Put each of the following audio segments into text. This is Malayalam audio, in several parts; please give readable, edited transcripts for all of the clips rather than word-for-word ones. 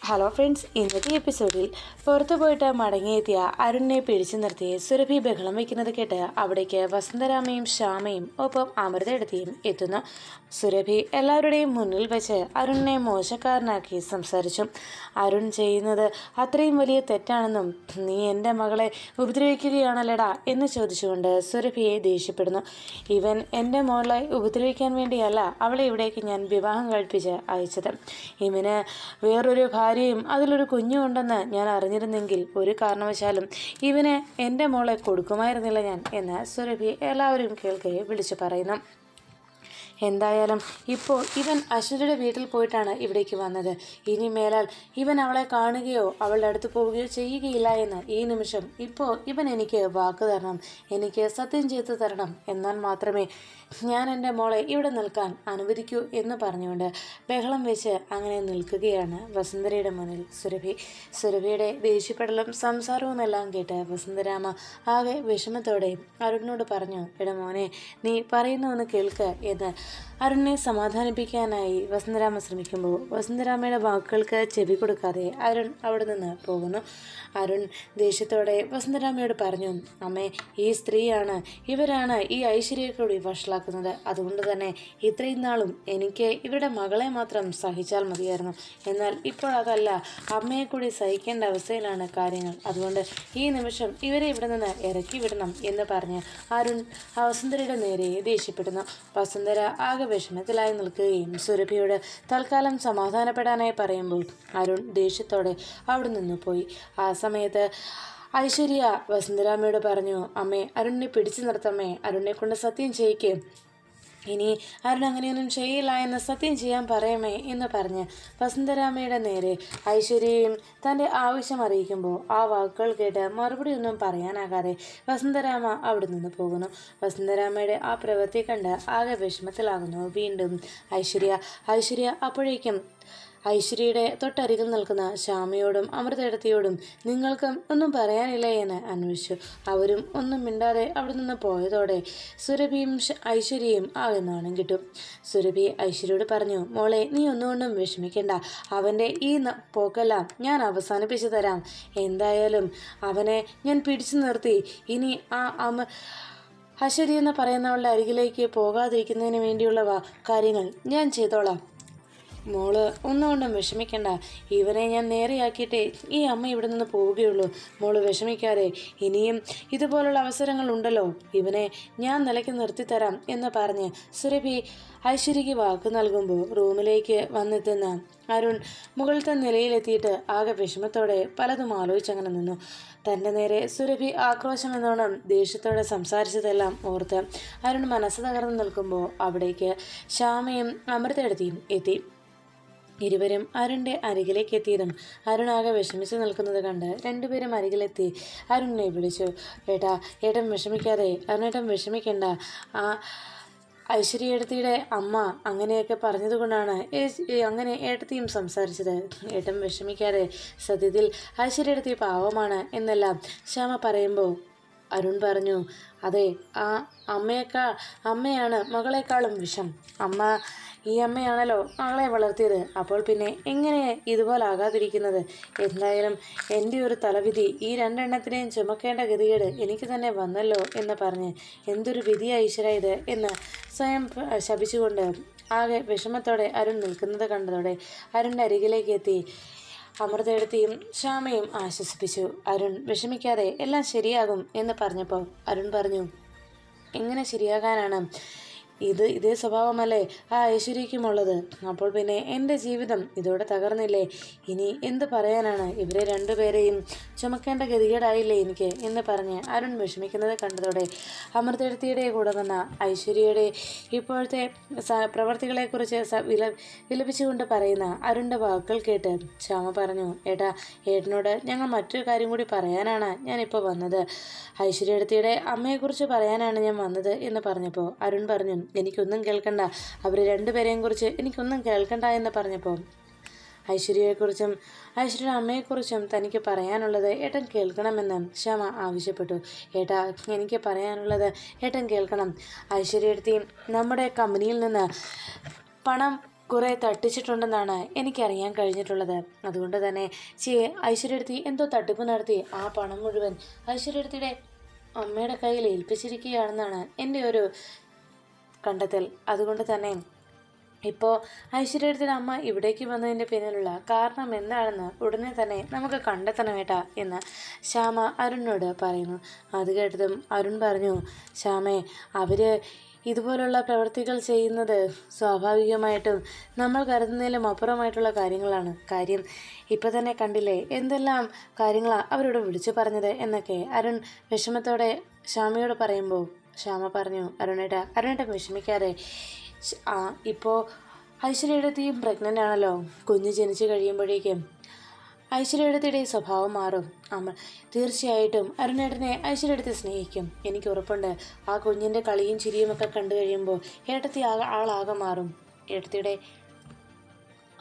ഹലോ ഫ്രണ്ട്സ്, ഇന്നത്തെ എപ്പിസോഡിൽ പുറത്തു പോയിട്ട് മടങ്ങിയെത്തിയ അരുണിനെ പിടിച്ചു നിർത്തി സുരഭി ബഹളം വയ്ക്കുന്നത് കേട്ട് അവിടേക്ക് വസന്തരാമയും ശ്യാമയും ഒപ്പം അമൃതയെടുത്തിയും എത്തുന്നു. സുരഭി എല്ലാവരുടെയും മുന്നിൽ വെച്ച് അരുണിനെ മോശക്കാരനാക്കി സംസാരിച്ചു. അരുൺ ചെയ്യുന്നത് അത്രയും വലിയ തെറ്റാണെന്നും നീ എൻ്റെ മകളെ ഉപദ്രവിക്കുകയാണല്ലടാ എന്ന് ചോദിച്ചുകൊണ്ട് സുരഭിയെ ദേഷ്യപ്പെടുന്നു. ഇവൻ എൻ്റെ മോളെ ഉപദ്രവിക്കാൻ വേണ്ടിയല്ല അവളെ ഇവിടേക്ക് ഞാൻ വിവാഹം കഴിപ്പിച്ച് അയച്ചത്. ഇവന് വേറൊരു ഭാര്യയും അതിലൊരു കുഞ്ഞും ഉണ്ടെന്ന് ഞാൻ അറിഞ്ഞിരുന്നെങ്കിൽ ഒരു കാരണവശാലും ഇവന് എൻ്റെ മോളെ കൊടുക്കുമായിരുന്നില്ല ഞാൻ എന്ന് സുരഭി എല്ലാവരും കേൾക്കെ വിളിച്ചു പറയുന്നു. എന്തായാലും ഇപ്പോൾ ഇവൻ അശ്വതിയുടെ വീട്ടിൽ പോയിട്ടാണ് ഇവിടേക്ക് വന്നത്. ഇനി മേലാൽ ഇവൻ അവളെ കാണുകയോ അവളുടെ അടുത്ത് പോവുകയോ ചെയ്യുകയില്ല എന്ന് ഈ നിമിഷം ഇപ്പോൾ ഇവൻ എനിക്ക് വാക്ക് തരണം, എനിക്ക് സത്യം ചെയ്തു തരണം, എന്നാൽ മാത്രമേ ഞാൻ എൻ്റെ മോളെ ഇവിടെ നിൽക്കാൻ അനുവദിക്കൂ എന്ന് പറഞ്ഞുകൊണ്ട് ബഹളം വെച്ച് അങ്ങനെ നിൽക്കുകയാണ് വസുന്ധരയുടെ മുന്നിൽ സുരഭി. സുരഭിയുടെ ദേഷ്യപ്പെടലും സംസാരവും എല്ലാം കേട്ട് വസുന്ധരാമ ആകെ വിഷമത്തോടെ അരുണിനോട് പറഞ്ഞു, എടാ മോനെ, നീ പറയുന്നൊന്ന് കേൾക്ക് എന്ന് അരുണിനെ സമാധാനിപ്പിക്കാനായി വസന്തരാമ ശ്രമിക്കുമ്പോൾ വസന്തരാമയുടെ വാക്കുകൾക്ക് ചെവി കൊടുക്കാതെ അരുൺ അവിടെ നിന്ന് പോകുന്നു. അരുൺ ദേഷ്യത്തോടെ വസന്തരാമയോട് പറഞ്ഞു, അമ്മേ, ഈ സ്ത്രീയാണ്, ഇവരാണ് ഈ ഐശ്വര്യയെ കൂടി വഷളാക്കുന്നത്. അതുകൊണ്ട് തന്നെ ഇത്രയും നാളും എനിക്ക് ഇവരുടെ മകളെ മാത്രം സഹിച്ചാൽ മതിയായിരുന്നു. എന്നാൽ ഇപ്പോൾ അതല്ല, അമ്മയെ കൂടി സഹിക്കേണ്ട അവസ്ഥയിലാണ് കാര്യങ്ങൾ. അതുകൊണ്ട് ഈ നിമിഷം ഇവരെ ഇവിടെ നിന്ന് ഇറക്കി വിടണം എന്ന് പറഞ്ഞ് അരുൺ വസുന്ധരയുടെ നേരെ ദേഷ്യപ്പെടുന്നു. വസുന്ധര ആകെ വിഷമത്തിലായി നിൽക്കുകയും സുരഭിയോട് തൽക്കാലം സമാധാനപ്പെടാനായി പറയുമ്പോൾ അരുൺ ദേഷ്യത്തോടെ അവിടെ നിന്ന് പോയി. ആ സമയത്ത് ഐശ്വര്യ വസുന്ധരാമയോട് പറഞ്ഞു, അമ്മേ, അരുണിനെ പിടിച്ചു നിർത്തമ്മേ, അരുണിനെ കൊണ്ട് സത്യം ചെയ്യിക്കേ, ഇനി അരുൺ അങ്ങനെയൊന്നും ചെയ്യില്ല എന്ന് സത്യം ചെയ്യാൻ പറയമേ എന്ന് പറഞ്ഞ് വസന്തരാമയുടെ നേരെ ഐശ്വര്യയും തൻ്റെ ആവശ്യം അറിയിക്കുമ്പോൾ ആ വാക്കുകൾ കേട്ട് മറുപടി ഒന്നും പറയാനാകാതെ വസന്തരാമ അവിടെ നിന്ന് പോകുന്നു. വസന്തരാമയുടെ ആ പ്രവൃത്തി കണ്ട് ആകെ വിഷമത്തിലാകുന്നു വീണ്ടും ഐശ്വര്യ അപ്പോഴേക്കും ഐശ്വര്യയുടെ തൊട്ടരികിൽ നിൽക്കുന്ന ശ്യാമയോടും അമൃതേടത്തിയോടും നിങ്ങൾക്കും ഒന്നും പറയാനില്ലേ എന്ന് അന്വേഷിച്ചു. അവരും ഒന്നും മിണ്ടാതെ അവിടെ നിന്ന് പോയതോടെ സുരഭിയും ഐശ്വര്യയും ആകെ നാണം കിട്ടും. സുരഭി ഐശ്വര്യയോട് പറഞ്ഞു, മോളെ, നീ ഒന്നുകൊണ്ടും വിഷമിക്കേണ്ട, അവൻ്റെ ഈ പോക്കെല്ലാം ഞാൻ അവസാനിപ്പിച്ചു തരാം. എന്തായാലും അവനെ ഞാൻ പിടിച്ചു നിർത്തി ഇനി ആ ഐശ്വര്യ എന്ന് പറയുന്നവളുടെ അരികിലേക്ക് പോകാതിരിക്കുന്നതിന് വേണ്ടിയുള്ള കാര്യങ്ങൾ ഞാൻ ചെയ്തോളാം. മോള് ഒന്നുകൊണ്ടും വിഷമിക്കണ്ട, ഇവനെ ഞാൻ നേരെയാക്കിയിട്ടേ ഈ അമ്മ ഇവിടെ നിന്ന് പോവുകയുള്ളൂ. മോള് വിഷമിക്കാതെ, ഇനിയും ഇതുപോലുള്ള അവസരങ്ങളുണ്ടല്ലോ, ഇവനെ ഞാൻ നിലയ്ക്ക് നിർത്തിത്തരാം എന്ന് പറഞ്ഞ് സുരഭി ഐശ്വര്യയ്ക്ക് വാക്ക് നൽകുമ്പോൾ റൂമിലേക്ക് വന്നെത്തുന്ന അരുൺ മുകളിലത്തെ നിലയിലെത്തിയിട്ട് ആകെ വിഷമത്തോടെ പലതും ആലോചിച്ചങ്ങനെ നിന്നു. തൻ്റെ നേരെ സുരഭി ആക്രോശമെന്നോണം ദേഷ്യത്തോടെ സംസാരിച്ചതെല്ലാം ഓർത്ത് അരുൺ മനസ്സ് തകർന്നു നിൽക്കുമ്പോൾ അവിടേക്ക് ശ്യാമയും അമൃതയെടുത്തിയും എത്തി. ഇരുവരും അരുണിൻ്റെ അരികിലേക്ക് എത്തിയതും അരുണാകെ വിഷമിച്ച് നിൽക്കുന്നത് കണ്ട് രണ്ടുപേരും അരികിലെത്തി അരുണിനെ വിളിച്ചു, ഏട്ടൻ വിഷമിക്കാതെ, അരുണേട്ടൻ വിഷമിക്കണ്ട, ആ ഐശ്വര്യേട്ടത്തിയുടെ അമ്മ അങ്ങനെയൊക്കെ പറഞ്ഞതുകൊണ്ടാണ് അങ്ങനെ ഏട്ടത്തിയും സംസാരിച്ചത്. ഏട്ടൻ വിഷമിക്കാതെ, സത്യത്തിൽ ഐശ്വര്യേട്ടത്തി പാവമാണ് എന്നെല്ലാം ശ്യാമ പറയുമ്പോൾ അരുൺ പറഞ്ഞു, അതെ, ആ അമ്മയാണ് മകളെക്കാളും വിഷം. ഈ അമ്മയാണല്ലോ മകളെ വളർത്തിയത്, അപ്പോൾ പിന്നെ എങ്ങനെ ഇതുപോലെ ആകാതിരിക്കുന്നത്? എന്തായാലും എൻ്റെ ഒരു തലവിധി, ഈ രണ്ടെണ്ണത്തിനെയും ചുമക്കേണ്ട ഗതികേട് എനിക്ക് തന്നെ വന്നല്ലോ എന്ന് പറഞ്ഞ് എന്തൊരു വിധിയാ ഈശ്വര ഇത് എന്ന് സ്വയം ശപിച്ചുകൊണ്ട് ആകെ വിഷമത്തോടെ അരുൺ നിൽക്കുന്നത് കണ്ടതോടെ അരുണിൻ്റെ അരികിലേക്ക് എത്തി അമൃതയെടുത്തിയും ശ്യാമയും ആശ്വസിപ്പിച്ചു. അരുൺ വിഷമിക്കാതെ, എല്ലാം ശരിയാകും എന്ന് പറഞ്ഞപ്പോൾ അരുൺ പറഞ്ഞു, എങ്ങനെ ശരിയാകാനാണ്? ഇതേ സ്വഭാവമല്ലേ ആ ഐശ്വര്യയ്ക്കുമുള്ളത്? അപ്പോൾ പിന്നെ എൻ്റെ ജീവിതം ഇതോടെ തകർന്നില്ലേ? ഇനി എന്ത് പറയാനാണ്? ഇവരെ രണ്ടുപേരെയും ചുമക്കേണ്ട ഗതികേടായില്ലേ എനിക്ക് എന്ന് പറഞ്ഞ് അരുൺ വിഷമിക്കുന്നത് കണ്ടതോടെ അമൃതയെടുത്തിയുടെ കൂടെ വന്ന ഐശ്വര്യയുടെ ഇപ്പോഴത്തെ പ്രവർത്തികളെക്കുറിച്ച് വിലപിച്ചുകൊണ്ട് പറയുന്ന അരുണിൻ്റെ വാക്കുകൾ കേട്ട് ശ്യാമ പറഞ്ഞു, ഏട്ടനോട് ഞങ്ങൾ മറ്റൊരു കാര്യം കൂടി പറയാനാണ് ഞാനിപ്പോൾ വന്നത്. ഐശ്വര്യയെടുത്തിയുടെ അമ്മയെക്കുറിച്ച് പറയാനാണ് ഞാൻ വന്നത് എന്ന് പറഞ്ഞപ്പോൾ അരുൺ പറഞ്ഞു, എനിക്കൊന്നും കേൾക്കണ്ട, അവർ രണ്ടുപേരെയും കുറിച്ച് എനിക്കൊന്നും കേൾക്കണ്ട എന്ന് പറഞ്ഞപ്പോൾ ഐശ്വര്യയെക്കുറിച്ചും ഐശ്വര്യയുടെ അമ്മയെക്കുറിച്ചും തനിക്ക് പറയാനുള്ളത് ഏട്ടൻ കേൾക്കണമെന്ന് ശ്യാമ ആവശ്യപ്പെട്ടു. എനിക്ക് പറയാനുള്ളത് ഏട്ടൻ കേൾക്കണം. ഐശ്വര്യയെടുത്തിയും നമ്മുടെ കമ്പനിയിൽ നിന്ന് പണം കുറേ തട്ടിച്ചിട്ടുണ്ടെന്നാണ് എനിക്കറിയാൻ കഴിഞ്ഞിട്ടുള്ളത്. അതുകൊണ്ട് തന്നെ ഐശ്വര്യടുത്തി എന്തോ തട്ടിപ്പ് നടത്തി ആ പണം മുഴുവൻ ഐശ്വര്യടുത്തിയുടെ അമ്മയുടെ കയ്യിൽ ഏൽപ്പിച്ചിരിക്കുകയാണെന്നാണ് എൻ്റെ ഒരു കണ്ടെത്തൽ. അതുകൊണ്ട് തന്നെ ഇപ്പോൾ ഐശ്വര്യടുത്തിയുടെ അമ്മ ഇവിടേക്ക് വന്നതിൻ്റെ പിന്നിലുള്ള കാരണം എന്താണെന്ന് ഉടനെ തന്നെ നമുക്ക് കണ്ടെത്തണമേട്ടാ എന്ന് ശ്യാമ അരുണിനോട് പറയുന്നു. അത് കേട്ടതും അരുൺ പറഞ്ഞു, ശ്യാമേ, അവർ ഇതുപോലുള്ള പ്രവൃത്തികൾ ചെയ്യുന്നത് സ്വാഭാവികമായിട്ടും നമ്മൾ കരുതുന്നതിലും അപ്പുറമായിട്ടുള്ള കാര്യങ്ങളാണ്. കാര്യം ഇപ്പം തന്നെ കണ്ടില്ലേ എന്തെല്ലാം കാര്യങ്ങളാണ് അവരോട് വിളിച്ചു പറഞ്ഞത് എന്നൊക്കെ അരുൺ വിഷമത്തോടെ ശ്യാമയോട് പറയുമ്പോൾ ശ്യാമ പറഞ്ഞു, അരുണേട്ട വിഷമിക്കാതെ. ഇപ്പോൾ ഐശ്വര്യയുടെയും പ്രഗ്നൻ്റ് ആണല്ലോ. കുഞ്ഞ് ജനിച്ചു കഴിയുമ്പോഴേക്കും ഐശ്വര്യയുടെ സ്വഭാവം മാറും. തീർച്ചയായിട്ടും അരുണേട്ടനെ ഐശ്വര്യടുത്ത് സ്നേഹിക്കും. എനിക്ക് ഉറപ്പുണ്ട്. ആ കുഞ്ഞിൻ്റെ കളിയും ചിരിയും ഒക്കെ കണ്ടു കഴിയുമ്പോൾ ഏട്ടത്തി ആളാകെ മാറും. ഏട്ടത്തിയുടെ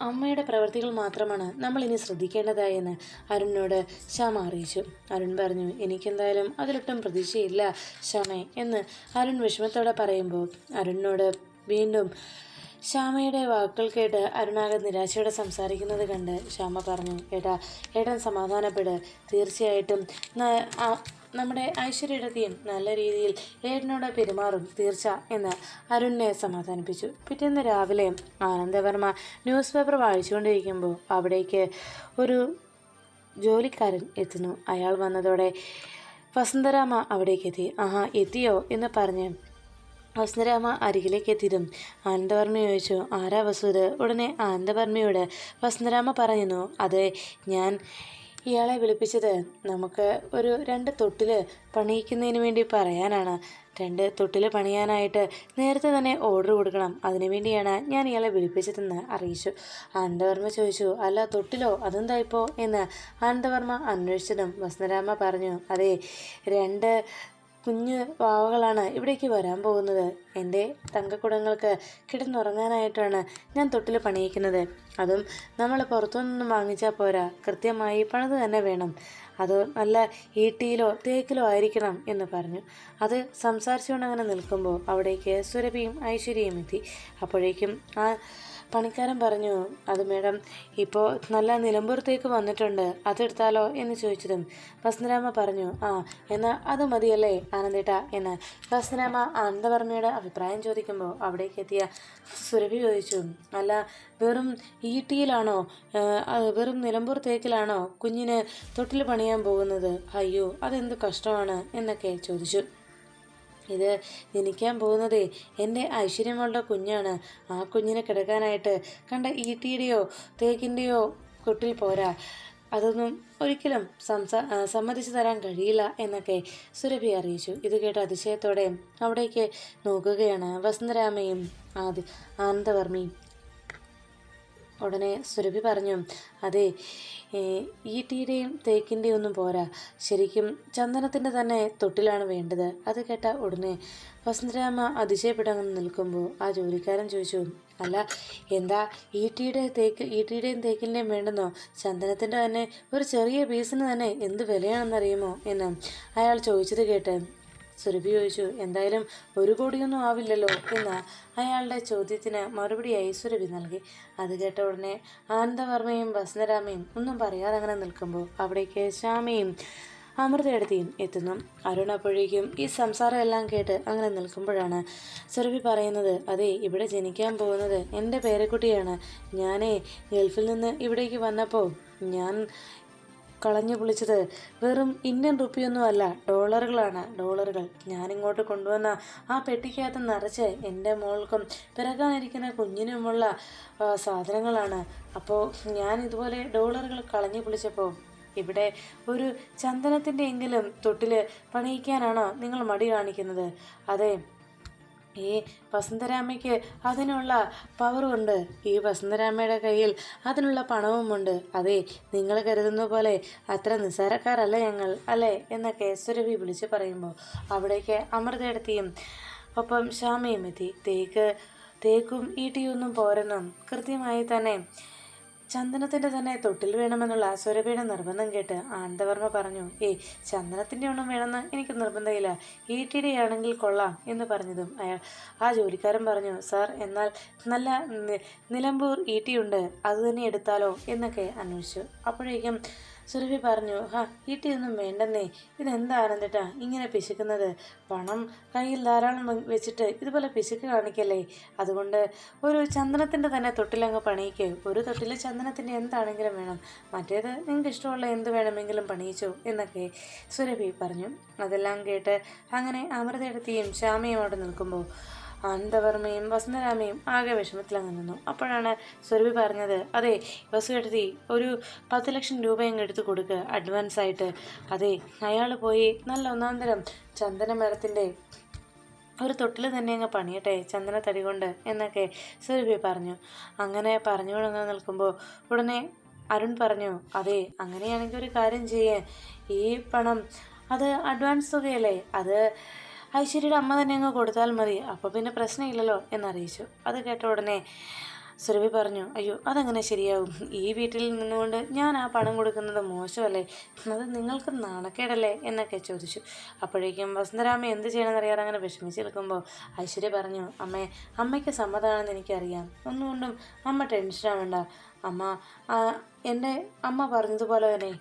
അമ്മയുടെ പ്രവൃത്തികൾ മാത്രമാണ് നമ്മൾ ഇനി ശ്രദ്ധിക്കേണ്ടതായെന്ന് അരുണിനോട് ശ്യാമ അറിയിച്ചു. അരുൺ പറഞ്ഞു, എനിക്കെന്തായാലും അതിലൊട്ടും പ്രതീക്ഷയില്ല ശ്യാമേ എന്ന് അരുൺ വിഷമത്തോടെ പറയുമ്പോൾ അരുണിനോട് വീണ്ടും ശ്യാമയുടെ വാക്കുകൾ കേട്ട് അരുണാകെ നിരാശയോടെ സംസാരിക്കുന്നത് കണ്ട് ശ്യാമ പറഞ്ഞു, ഏട്ടൻ സമാധാനപ്പെട്. തീർച്ചയായിട്ടും നമ്മുടെ ഐശ്വര്യയുടെയും നല്ല രീതിയിൽ ഏട്ടനോട് പെരുമാറും തീർച്ച എന്ന് അരുണിനെ സമാധാനിപ്പിച്ചു. പിറ്റേന്ന് രാവിലെ ആനന്ദവർമ്മ ന്യൂസ് പേപ്പർ വായിച്ചുകൊണ്ടിരിക്കുമ്പോൾ അവിടേക്ക് ഒരു ജോലിക്കാരൻ എത്തുന്നു. അയാൾ വന്നതോടെ വസന്തരാമ അവിടേക്ക് എത്തി. എത്തിയോ എന്ന് പറഞ്ഞ് വസന്തരാമ അരികിലേക്ക് എത്തിയതും ആനന്ദവർമ്മ ചോദിച്ചു, ആരാ വസൂത്? ഉടനെ ആനന്ദവർമ്മയോട് വസന്തരാമ പറയുന്നു, അതെ, ഞാൻ ഇയാളെ വിളിപ്പിച്ചത് നമുക്ക് ഒരു 2 തൊട്ടിൽ പണിയിക്കുന്നതിന് വേണ്ടി പറയാനാണ്. 2 തൊട്ടിൽ പണിയാനായിട്ട് നേരത്തെ തന്നെ ഓർഡർ കൊടുക്കണം. അതിനുവേണ്ടിയാണ് ഞാൻ ഇയാളെ വിളിപ്പിച്ചതെന്ന് അറിയിച്ചു. ആനന്ദവർമ്മ ചോദിച്ചു, അല്ല തൊട്ടിലോ, അതെന്താ ഇപ്പോൾ എന്ന് ആനന്ദവർമ്മ അന്വേഷിച്ചതും വസന്തരാമ പറഞ്ഞു, അതെ, 2 കുഞ്ഞു വാവകളാണ് ഇവിടേക്ക് വരാൻ പോകുന്നത്. എൻ്റെ തങ്കക്കുടങ്ങൾക്ക് കിടന്നുറങ്ങാനായിട്ടാണ് ഞാൻ തൊട്ടിൽ പണിയിക്കുന്നത്. അതും നമ്മൾ പുറത്തുനിന്നും വാങ്ങിച്ചാൽ പോരാ, കൃത്യമായി പണിത് തന്നെ വേണം. അത് നല്ല ഈട്ടിയിലോ തേക്കിലോ ആയിരിക്കണം എന്ന് പറഞ്ഞു. അത് സംസാരിച്ചുകൊണ്ട് അങ്ങനെ നിൽക്കുമ്പോൾ അവിടേക്ക് സുരഭിയും ഐശ്വര്യയും എത്തി. അപ്പോഴേക്കും ആ പണിക്കാരൻ പറഞ്ഞു, അത് മേഡം, ഇപ്പോൾ നല്ല നിലമ്പൂരത്തേക്ക് വന്നിട്ടുണ്ട്, അതെടുത്താലോ എന്ന് ചോദിച്ചതും വസന്തരാമ പറഞ്ഞു, എന്നാൽ അത് മതിയല്ലേ ആനന്ദേട്ട എന്ന് വസന്തരാമ ആനന്ദവർമ്മയുടെ അഭിപ്രായം ചോദിക്കുമ്പോൾ അവിടേക്ക് എത്തിയ സുരഭി ചോദിച്ചു, അല്ല, വെറും ഈട്ടിയിലാണോ, വെറും നിലമ്പൂർ തേക്കിലാണോ കുഞ്ഞിന് തൊട്ടിൽ പണിയാൻ പോകുന്നത്? അയ്യോ, അതെന്ത് കഷ്ടമാണ് എന്നൊക്കെ ചോദിച്ചു. ഇത് ജനിക്കാൻ പോകുന്നതേ എൻ്റെ ഐശ്വര്യമോളുടെ കുഞ്ഞാണ്. ആ കുഞ്ഞിനെ കിടക്കാനായിട്ട് കണ്ട ഈട്ടിയുടെയോ തേക്കിൻ്റെയോ തൊട്ടിൽ പോരാ. അതൊന്നും ഒരിക്കലും സമ്മതിച്ചു തരാൻ കഴിയില്ല എന്നൊക്കെ സുരഭി അറിയിച്ചു. ഇത് കേട്ട അതിശയത്തോടെ അവിടേക്ക് നോക്കുകയാണ് വസന്തരാമയും ആനന്ദവർമ്മയും. ഉടനെ സുരഭി പറഞ്ഞു, അതെ, ഈട്ടിയുടെയും തേക്കിൻ്റെയും ഒന്നും പോരാ, ശരിക്കും ചന്ദനത്തിൻ്റെ തന്നെ തൊട്ടിലാണ് വേണ്ടത്. അത് കേട്ട ഉടനെ വസന്തരാമ അതിശയപ്പെട്ടങ്ങനെ നിൽക്കുമ്പോൾ ആ ജോലിക്കാരൻ ചോദിച്ചു, അല്ല, എന്താ ഈട്ടിയുടെയും തേക്കിൻ്റെയും വേണ്ടെന്നോ? ചന്ദനത്തിൻ്റെ തന്നെ ഒരു ചെറിയ പീസിന് തന്നെ എന്ത് വിലയാണെന്നറിയുമോ എന്ന് അയാൾ ചോദിച്ചത് കേട്ട് സുരഭി ചോദിച്ചു, എന്തായാലും 1 കോടിയൊന്നും ആവില്ലല്ലോ എന്ന് അയാളുടെ ചോദ്യത്തിന് മറുപടിയായി സുരഭി നൽകി. അത് കേട്ട ഉടനെ ആനന്ദവർമ്മയും വസന്തരാമയും ഒന്നും പറയാതെ അങ്ങനെ നിൽക്കുമ്പോൾ അവിടേക്ക് ശ്യാമയും അമൃതയെടുത്തിയും എത്തുന്നു. അരുൺ അപ്പോഴേക്കും ഈ സംസാരം എല്ലാം കേട്ട് അങ്ങനെ നിൽക്കുമ്പോഴാണ് സുരഭി പറയുന്നത്, അതെ, ഇവിടെ ജനിക്കാൻ പോകുന്നത് എൻ്റെ പേരക്കുട്ടിയാണ്. ഞാനേ ഗൾഫിൽ നിന്ന് ഇവിടേക്ക് വന്നപ്പോൾ ഞാൻ കളഞ്ഞു പൊളിച്ചത് വെറും ഇന്ത്യൻ റുപ്പിയൊന്നും അല്ല, ഡോളറുകൾ. ഞാനിങ്ങോട്ട് കൊണ്ടുവന്ന ആ പെട്ടിക്കകത്ത് നിറച്ച് എൻ്റെ മോൾക്കും പിറകാനിരിക്കുന്ന കുഞ്ഞിനുമുള്ള സാധനങ്ങളാണ്. അപ്പോൾ ഞാൻ ഇതുപോലെ ഡോളറുകൾ കളഞ്ഞു പൊളിച്ചപ്പോൾ ഇവിടെ ഒരു ചന്ദനത്തിൻ്റെ എങ്കിലും തൊട്ടിൽ പണിയിക്കാനാണോ നിങ്ങൾ മടി കാണിക്കുന്നത്? അതെ, ഈ വസന്തരാമയ്ക്ക് അതിനുള്ള പവറുമുണ്ട്. ഈ വസന്തരാമയുടെ കയ്യിൽ അതിനുള്ള പണവുമുണ്ട്. അതെ, നിങ്ങൾ കരുതുന്ന പോലെ അത്ര നിസ്സാരക്കാരല്ല ഞങ്ങൾ, അല്ലേ എന്നൊക്കെ സുരഭി വിളിച്ച് പറയുമ്പോൾ അവിടേക്ക് അമൃതയെടുത്തിയും ഒപ്പം ശ്യാമയും എത്തി. തേക്കും ഈട്ടിയൊന്നും പോരെന്നും കൃത്യമായി തന്നെ ചന്ദനത്തിൻ്റെ തന്നെ തൊട്ടിൽ വേണമെന്നുള്ള സുരഭിയുടെ നിർബന്ധം കേട്ട് ആനന്ദവർമ്മ പറഞ്ഞു, ഏയ് ചന്ദനത്തിൻ്റെ ഒന്നും വേണമെന്ന് എനിക്ക് നിർബന്ധമില്ല, ഈട്ടിയുടെ ആണെങ്കിൽ കൊള്ളാം എന്ന് പറഞ്ഞതും ആ ജോലിക്കാരൻ പറഞ്ഞു, സാർ എന്നാൽ നല്ല നിലമ്പൂർ ഈട്ടിയുണ്ട്, അത് തന്നെ എടുത്താലോ എന്നൊക്കെ അന്വേഷിച്ചു. അപ്പോഴേക്കും സുരഭി പറഞ്ഞു, ഈട്ടിയൊന്നും വേണ്ടെന്നേ, ഇതെന്താ ആനന്ദേട്ടാ ഇങ്ങനെ പിശുക്കുന്നത്, പണം കയ്യിൽ ധാരാളം വെച്ചിട്ട് ഇതുപോലെ പിശുക്ക് കാണിക്കല്ലേ, അതുകൊണ്ട് ഒരു ചന്ദനത്തിൻ്റെ തന്നെ തൊട്ടിലങ്ങ് പണിയിക്ക്, ഒരു തൊട്ടിൽ ചന്ദനത്തിൻ്റെ എന്താണെങ്കിലും വേണം, മറ്റേത് നിങ്ങൾക്ക് ഇഷ്ടമുള്ള എന്ത് വേണമെങ്കിലും പണിയിച്ചോ എന്നൊക്കെ സുരഭി പറഞ്ഞു. അതെല്ലാം കേട്ട് അങ്ങനെ അമൃതയെടുത്തിയും ശ്യാമയും അവിടെ നിൽക്കുമ്പോൾ ആനന്ദവർമ്മയും വസന്തരാമയും ആകെ വിഷമത്തിലങ്ങ് നിന്നു. അപ്പോഴാണ് സുരഭി പറഞ്ഞത്, അതെ വസുകെടുത്തി, ഒരു 10 ലക്ഷം രൂപയും എടുത്ത് കൊടുക്കുക അഡ്വാൻസ് ആയിട്ട്. അതെ അയാൾ പോയി നല്ല ഒന്നാന്തരം ചന്ദന മരത്തിൻ്റെ ഒരു തൊട്ടിൽ തന്നെ അങ്ങ് പണിയട്ടെ ചന്ദന തടി കൊണ്ട് എന്നൊക്കെ സുരഭി പറഞ്ഞു. അങ്ങനെ പറഞ്ഞുകൊണ്ടങ്ങനെ നിൽക്കുമ്പോൾ ഉടനെ അരുൺ പറഞ്ഞു, അതെ അങ്ങനെയാണെങ്കിൽ ഒരു കാര്യം ചെയ്യേ, ഈ പണം അത് അഡ്വാൻസ് തുകയല്ലേ, അത് ഐശ്വര്യയുടെ അമ്മ തന്നെ അങ്ങ് കൊടുത്താൽ മതി, അപ്പോൾ പിന്നെ പ്രശ്നമില്ലല്ലോ എന്നറിയിച്ചു. അത് കേട്ട ഉടനെ സുരഭി പറഞ്ഞു, അയ്യോ അതെങ്ങനെ ശരിയാവും, ഈ വീട്ടിൽ നിന്നുകൊണ്ട് ഞാൻ ആ പണം കൊടുക്കുന്നത് മോശമല്ലേ, അത് നിങ്ങൾക്ക് നാണക്കേടല്ലേ എന്നൊക്കെ ചോദിച്ചു. അപ്പോഴേക്കും വസന്തരാമ എന്ത് ചെയ്യണമെന്നറിയാതെ അങ്ങനെ വിഷമിച്ച് നിൽക്കുമ്പോൾ ഐശ്വര്യ പറഞ്ഞു, അമ്മയ്ക്ക് സമ്മതമാണെന്ന് എനിക്കറിയാം, ഒന്നുകൊണ്ടും അമ്മ ടെൻഷനാവേണ്ട, എൻ്റെ അമ്മ പറഞ്ഞതുപോലെ തന്നെ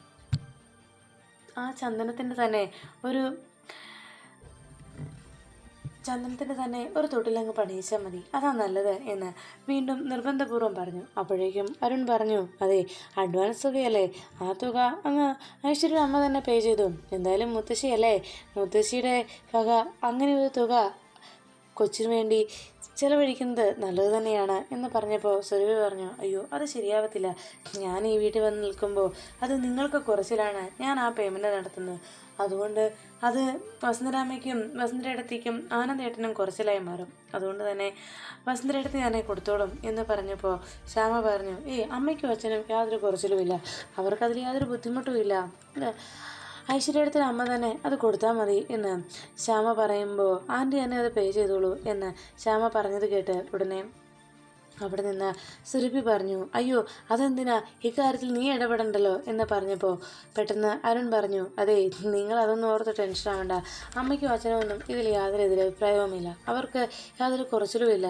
ആ ചന്ദനത്തിൻ്റെ തന്നെ ഒരു തൊട്ടിലങ്ങ് പണിയിച്ചാൽ മതി, അതാ നല്ലത് എന്ന് വീണ്ടും നിർബന്ധപൂർവ്വം പറഞ്ഞു. അപ്പോഴേക്കും അരുൺ പറഞ്ഞു, അതെ അഡ്വാൻസ് തുകയല്ലേ, ആ തുക അങ്ങ് ഐശ്വര്യ അമ്മ തന്നെ പേ ചെയ്തു, എന്തായാലും മുത്തശ്ശിയല്ലേ, മുത്തശ്ശിയുടെ വക അങ്ങനെ ഒരു തുക കൊച്ചിന് വേണ്ടി ചിലവഴിക്കുന്നത് നല്ലത് തന്നെയാണ് എന്ന് പറഞ്ഞപ്പോൾ സുരഭി പറഞ്ഞു, അയ്യോ അത് ശരിയാവത്തില്ല, ഞാൻ ഈ വീട്ടിൽ വന്ന് നിൽക്കുമ്പോൾ അത് നിങ്ങൾക്ക് കുറച്ചിലാണ് ഞാൻ ആ പേയ്മെൻറ്റ് നടത്തുന്നത്, അതുകൊണ്ട് അത് വസന്തരാമയ്ക്കും വസന്തരേടത്തേക്കും ആനന്ദേട്ടനും കുറച്ചിലായി മാറും, അതുകൊണ്ട് തന്നെ വസന്തരേടത്തി ഞാനേ കൊടുത്തോളും എന്ന് പറഞ്ഞപ്പോൾ ശ്യാമ പറഞ്ഞു, അമ്മയ്ക്കും അച്ഛനും യാതൊരു കുറച്ചിലുമില്ല, അവർക്കതിൽ യാതൊരു ബുദ്ധിമുട്ടും ഇല്ല, ഐശ്വര്യത്തിന് അമ്മ തന്നെ അത് കൊടുത്താൽ മതി എന്ന് ശ്യാമ പറയുമ്പോൾ ആൻറ്റി തന്നെ അത് പേ ചെയ്തോളൂ എന്ന് ശ്യാമ പറഞ്ഞത് കേട്ട് ഉടനെ അവിടെ നിന്ന് സുരഭി പറഞ്ഞു, അയ്യോ അതെന്തിനാ, ഇക്കാര്യത്തിൽ നീ ഇടപെടണ്ടല്ലോ എന്ന് പറഞ്ഞപ്പോൾ പെട്ടെന്ന് അരുൺ പറഞ്ഞു, അതെ നിങ്ങൾ അതൊന്നും ഓർത്ത് ടെൻഷൻ ആവണ്ട, അമ്മയ്ക്കും അച്ഛനും ഒന്നും ഇതിൽ യാതൊരു എതിരഭിപ്രായവുമില്ല, അവർക്ക് യാതൊരു കുറച്ചിലുമില്ല,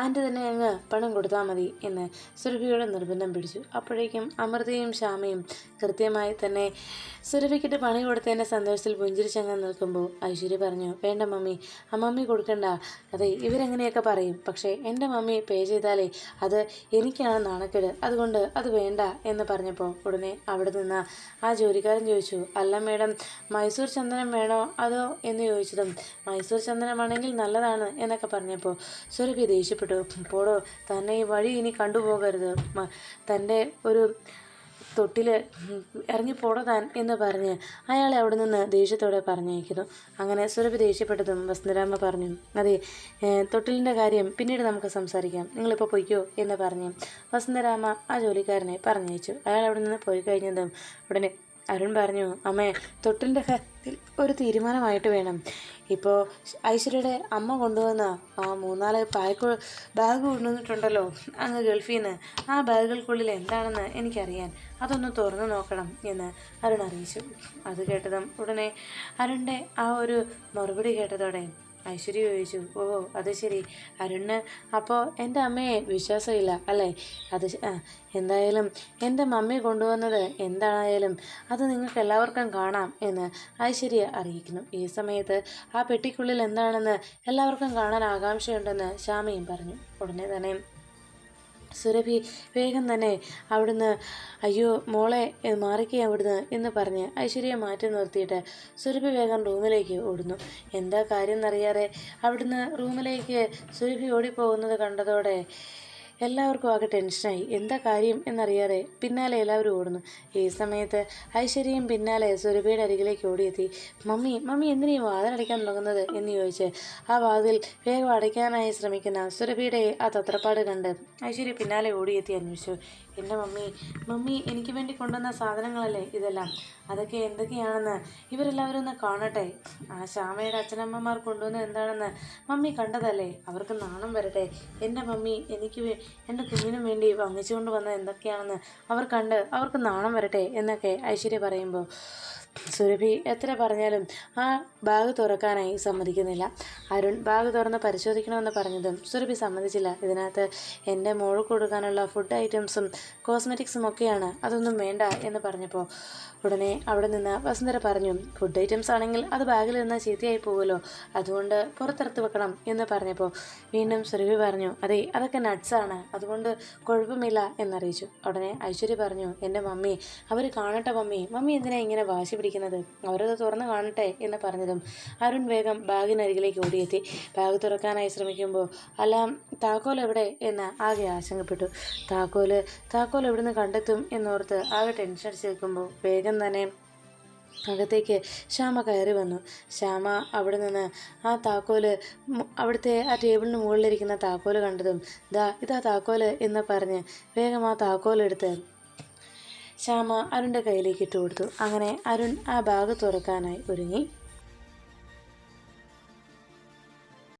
ആൻറ്റി തന്നെ അങ്ങ് പണം കൊടുത്താൽ മതി എന്ന് സുരഭിയോട് നിർബന്ധം പിടിച്ചു. അപ്പോഴേക്കും അമൃതയും ശ്യാമയും കൃത്യമായി തന്നെ സുരഭിക്കിട്ട് പണി കൊടുത്തതിൻ്റെ സന്തോഷത്തിൽ പുഞ്ചിരിച്ചങ്ങ് നിൽക്കുമ്പോൾ ഐശ്വര്യ പറഞ്ഞു, വേണ്ട മമ്മി കൊടുക്കണ്ട, അതെ ഇവരെങ്ങനെയൊക്കെ പറയും, പക്ഷേ എൻ്റെ മമ്മി പേ ചെയ്താൽ അത് എനിക്കാണ് നാണക്കേട്, അതുകൊണ്ട് അത് വേണ്ട എന്ന് പറഞ്ഞപ്പോൾ ഉടനെ അവിടെ നിന്ന് ആ ജോലിക്കാരൻ ചോദിച്ചു, അല്ല മേഡം മൈസൂർ ചന്ദനം വേണോ അതോ എന്ന് ചോദിച്ചതും മൈസൂർ ചന്ദനമാണെങ്കിൽ നല്ലതാണ് എന്നൊക്കെ പറഞ്ഞപ്പോൾ സുരഭി ദേഷ്യപ്പെട്ടു, പോടോ തന്നെ ഈ വഴി ഇനി കണ്ടുപോകരുത്, തൻ്റെ ഒരു തൊട്ടിൽ ഇറങ്ങിപ്പോടോ താൻ എന്ന് പറഞ്ഞ് അയാളെ അവിടെ നിന്ന് ദേഷ്യത്തോടെ പറഞ്ഞയക്കുന്നു. അങ്ങനെ സുരഭി ദേഷ്യപ്പെട്ടതും വസന്തരാമ പറഞ്ഞു, അതെ തൊട്ടിലിൻ്റെ കാര്യം പിന്നീട് നമുക്ക് സംസാരിക്കാം, നിങ്ങളിപ്പോൾ പൊയ്ക്കോ എന്ന് പറഞ്ഞ് വസന്തരാമ ആ ജോലിക്കാരനെ പറഞ്ഞയച്ചു. അയാൾ അവിടെ നിന്ന് പോയി കഴിഞ്ഞതും ഉടനെ അരുൺ പറഞ്ഞു, അമ്മേ തൊട്ടിലിൻ്റെ കാര്യത്തിൽ ഒരു തീരുമാനമായിട്ട് വേണം, ഇപ്പോൾ ഐശ്വര്യയുടെ അമ്മ കൊണ്ടുവന്ന ആ 3-4 ബാഗ് കൊണ്ടുവന്നിട്ടുണ്ടല്ലോ അങ്ങ് ഗൾഫിൽ നിന്ന്, ആ ബാഗുകൾക്കുള്ളിൽ എന്താണെന്ന് എനിക്കറിയാൻ, അതൊന്ന് തുറന്നു നോക്കണം എന്ന് അരുൺ അറിയിച്ചു. അത് കേട്ടതും ഉടനെ അരുണിൻ്റെ ആ ഒരു മറുപടി കേട്ടതോടെ ഐശ്വര്യ ചോദിച്ചു, ഓ അത് ശരി, അരുണിന് അപ്പോൾ എൻ്റെ അമ്മയെ വിശ്വാസമില്ല അല്ലേ, അത് എന്തായാലും എൻ്റെ മമ്മി കൊണ്ടുവന്നത് എന്തായാലും അത് നിങ്ങൾക്ക് എല്ലാവർക്കും കാണാം എന്ന് ഐശ്വര്യ അറിയിക്കുന്നു. ഈ സമയത്ത് ആ പെട്ടിക്കുള്ളിൽ എന്താണെന്ന് എല്ലാവർക്കും കാണാൻ ആകാംക്ഷയുണ്ടെന്ന് ശ്യാമയും പറഞ്ഞു. ഉടനെ തന്നെ സുരഭി വേഗം തന്നെ അവിടുന്ന്, അയ്യോ മോളെ മാറിക്കുക അവിടുന്ന് എന്ന് പറഞ്ഞ് ഐശ്വര്യയെ മാറ്റി നിർത്തിയിട്ട് സുരഭി വേഗം റൂമിലേക്ക് ഓടുന്നു. എന്താ കാര്യം എന്നറിയാതെ അവിടുന്ന് റൂമിലേക്ക് സുരഭി ഓടിപ്പോകുന്നത് കണ്ടതോടെ എല്ലാവർക്കും ആകെ ടെൻഷനായി. എന്താ കാര്യം എന്നറിയാതെ പിന്നാലെ എല്ലാവരും ഓടുന്നു. ഈ സമയത്ത് ഐശ്വര്യയും പിന്നാലെ സുരഭിയുടെ അരികിലേക്ക് ഓടിയെത്തി. മമ്മി എന്തിനാ വാതിലടയ്ക്കാൻ തുടങ്ങുന്നത് എന്ന് ചോദിച്ച് ആ വാതിൽ വേഗം അടയ്ക്കാനായി ശ്രമിക്കുന്ന സുരഭിയുടെ ആ തത്രപ്പാട് കണ്ട് ഐശ്വര്യ പിന്നാലെ ഓടിയെത്തി അന്വേഷിച്ചു. എൻ്റെ മമ്മി എനിക്ക് വേണ്ടി കൊണ്ടുവന്ന സാധനങ്ങളല്ലേ ഇതെല്ലാം. അതൊക്കെ എന്തൊക്കെയാണെന്ന് ഇവരെല്ലാവരും ഒന്ന് കാണട്ടെ. ആ ശ്യാമയുടെ അച്ഛനമ്മമാർ കൊണ്ടുവന്നത് എന്താണെന്ന് മമ്മി കണ്ടതല്ലേ. അവർക്ക് നാണം വരട്ടെ. എൻ്റെ മമ്മി എൻ്റെ കുഞ്ഞിനും വേണ്ടി വാങ്ങിച്ചുകൊണ്ട് വന്നത് എന്തൊക്കെയാണെന്ന് അവർക്ക് നാണം വരട്ടെ എന്നൊക്കെ ഐശ്വര്യ പറയുമ്പോൾ സുരഭി എത്ര പറഞ്ഞാലും ആ ബാഗ് തുറക്കാനായി സമ്മതിക്കുന്നില്ല. അരുൺ ബാഗ് തുറന്ന് പരിശോധിക്കണമെന്ന് പറഞ്ഞതും സുരഭി സമ്മതിച്ചില്ല. ഇതിനകത്ത് എൻ്റെ മോൾക്ക് കൊടുക്കാനുള്ള ഫുഡ് ഐറ്റംസും കോസ്മെറ്റിക്സും ഒക്കെയാണ്, അതൊന്നും വേണ്ട എന്ന് പറഞ്ഞപ്പോൾ ഉടനെ അവിടെ നിന്ന് വസുന്ധര പറഞ്ഞു, ഫുഡ് ഐറ്റംസ് ആണെങ്കിൽ അത് ബാഗിൽ നിന്ന് ചീത്തയായി പോകുമല്ലോ, അതുകൊണ്ട് പുറത്തെടുത്ത് വെക്കണം എന്ന് പറഞ്ഞപ്പോൾ വീണ്ടും സുരഭി പറഞ്ഞു, അതെ അതൊക്കെ നട്ട്സാണ്, അതുകൊണ്ട് കുഴപ്പമില്ല എന്നറിയിച്ചു. ഉടനെ ഐശ്വര്യ പറഞ്ഞു, എൻ്റെ മമ്മി അവർ കാണട്ടെ മമ്മി എന്തിനാ ഇങ്ങനെ വാശി പിടിക്കുന്നത്, അവരത് തുറന്ന് കാണട്ടെ എന്ന് പറഞ്ഞതും അരുൺ വേഗം ബാഗിനരികിലേക്ക് ഓടിയെത്തി. ബാഗ് തുറക്കാനായി ശ്രമിക്കുമ്പോൾ അല്ല താക്കോൽ എവിടെ എന്ന് ആകെ ആശങ്കപ്പെട്ടു. താക്കോൽ എവിടുന്ന് കണ്ടെത്തും എന്നോർത്ത് ആകെ ടെൻഷൻ അടിച്ച് നിൽക്കുമ്പോൾ വേഗം തന്നെ അകത്തേക്ക് ശ്യാമ കയറി വന്നു. ശ്യാമ അവിടെ നിന്ന് ആ താക്കോല് അവിടുത്തെ ആ ടേബിളിന് മുകളിലിരിക്കുന്ന താക്കോല് കണ്ടതും ഇതാ താക്കോല് എന്ന് പറഞ്ഞ് വേഗം ആ താക്കോലെടുത്ത് ശ്യാമ അരുണിൻ്റെ കയ്യിലേക്ക് ഇട്ട് കൊടുത്തു. അങ്ങനെ അരുൺ ആ ബാഗ് തുറക്കാനായി ഒരുങ്ങി.